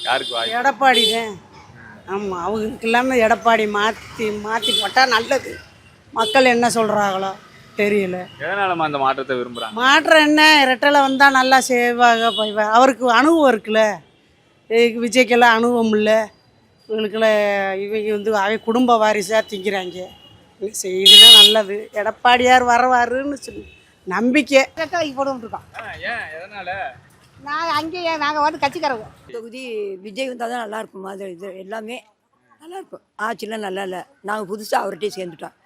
யாருக்கு வாய்ப்பு? எடப்பாடி தான். ஆமாம், அவங்களுக்கு இல்லாமல் எடப்பாடி மாற்றி மாற்றி போட்டால் நல்லது. மக்கள் என்ன சொல்கிறாங்களோ தெரியல. எதனாலமா அந்த மாற்றத்தை விரும்புறாங்க? மாற்றம் என்ன, இரட்டலை வந்தால் நல்லா செய்வாங்க போய்வா. அவருக்கு அனுபவம் இருக்குல்ல, விஜய்க்கெல்லாம் அனுபவம் இல்லை. இவங்களுக்கெல்லாம் இவங்க அவங்க குடும்ப வாரிசாக திங்கிறாங்க. செய்யுதுன்னா நல்லது. எடப்பாடியார் வரவாருன்னு சொல்லி நம்பிக்கை போட்டுருக்கோம். ஏன் எதனால? நாங்கள் அங்கேயே நாங்கள் வந்து கட்சிக்காரங்க. தொகுதி விஜய் வந்தால் தான் நல்லாயிருக்கும் மாதிரி இது எல்லாமே நல்லாயிருக்கும். ஆட்சிலாம் நல்லா இல்லை. நாங்கள் புதுசாக அவர்கிட்டயே சேர்ந்துட்டோம்.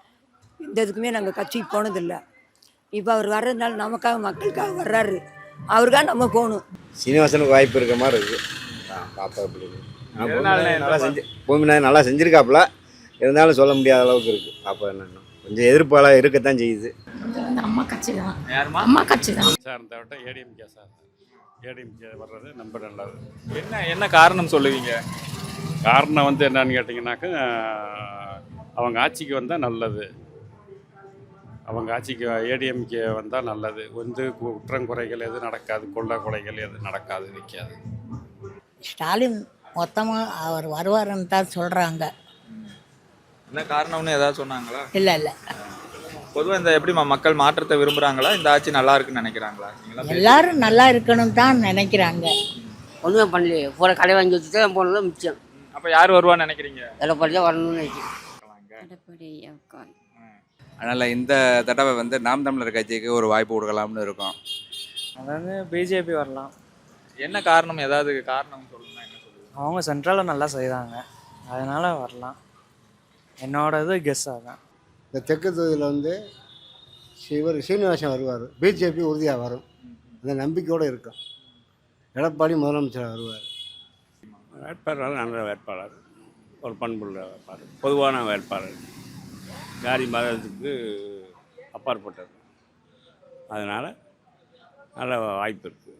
இந்த இதுக்குமே நாங்கள் கட்சிக்கு போனதில்லை. இப்போ அவர் வர்றதுனால நமக்காக மக்களுக்காக வர்றாரு. அவருக்காக நம்ம போகணும். சீனிவாசனுக்கு வாய்ப்பு இருக்க மாதிரி இருக்குது. பாப்பா எதனால நல்லா செஞ்சுருக்காப்புல, இருந்தாலும் சொல்ல முடியாத அளவுக்கு இருக்குது. பாப்பா என்னன்னா கொஞ்சம் எதிர்ப்பால் இருக்கத்தான் செய்யுது. அம்மா கட்சி தான். யாருமா? அம்மா கட்சி தான் சார். இந்த வட்டம் ஏடிஎம்கே சார். ஏடிஎம்கே வர்றது ரொம்ப நல்லது. என்ன காரணம் சொல்லுவீங்க? காரணம் வந்து என்னன்னு கேட்டிங்கனாக்கா, அவங்க ஆட்சிக்கு வந்தால் நல்லது. அவங்க ஆட்சிக்கு ஏடிஎம்கே வந்தால் நல்லது. வந்து குற்றம் குறைகள் எதுவும் நடக்காது, கொள்ளை கொலைகள் எதுவும் நடக்காது, வைக்காது. ஸ்டாலின் மொத்தமாக அவர் வருவாருன்னு தான் சொல்கிறாங்க. என்ன காரணம்னு ஏதாவது சொன்னாங்களா? இல்லை இல்லை, பொதுவாக இந்த எப்படிமா மக்கள் மாற்றத்தை விரும்புகிறாங்களா, இந்த ஆட்சி நல்லா இருக்குன்னு நினைக்கிறாங்களா? எல்லாரும் நல்லா இருக்கணும் தான் நினைக்கிறாங்க. ஒன்றுமே பண்ணலையே, போகிற கடை வாங்கி வச்சுட்டு போனது மிச்சம். அப்போ யார் வருவான்னு நினைக்கிறீங்க? எடப்பாடி தான் வரணும்னு நினைக்கிறேன். அதனால் இந்த தடவை வந்து நாம் தமிழர் கட்சிக்கு ஒரு வாய்ப்பு கொடுக்கலாம்னு இருக்கோம். அதாவது பிஜேபி வரலாம். என்ன காரணம்? ஏதாவது காரணம் சொல்லணும்னா என்ன சொல்லுங்க? அவங்க சென்ட்ரலில் நல்லா செய்கிறாங்க, அதனால் வரலாம். என்னோட இது கெஸ்ஸாக தான். இந்த தெற்கு தொகுதியில் வந்து சீனிவாசன் வருவார். பிஜேபி உறுதியாக வரும், அந்த நம்பிக்கையோடு இருக்கும். எடப்பாடி முதலமைச்சர் வருவார். வேட்பாளர் நல்ல வேட்பாளர், ஒரு பண்புள்ள வேட்பாளர், பொதுவான வேட்பாளர், ஜாதி மதத்துக்கு அப்பாற்பட்டது. அதனால் நல்ல வாய்ப்பு இருக்குது.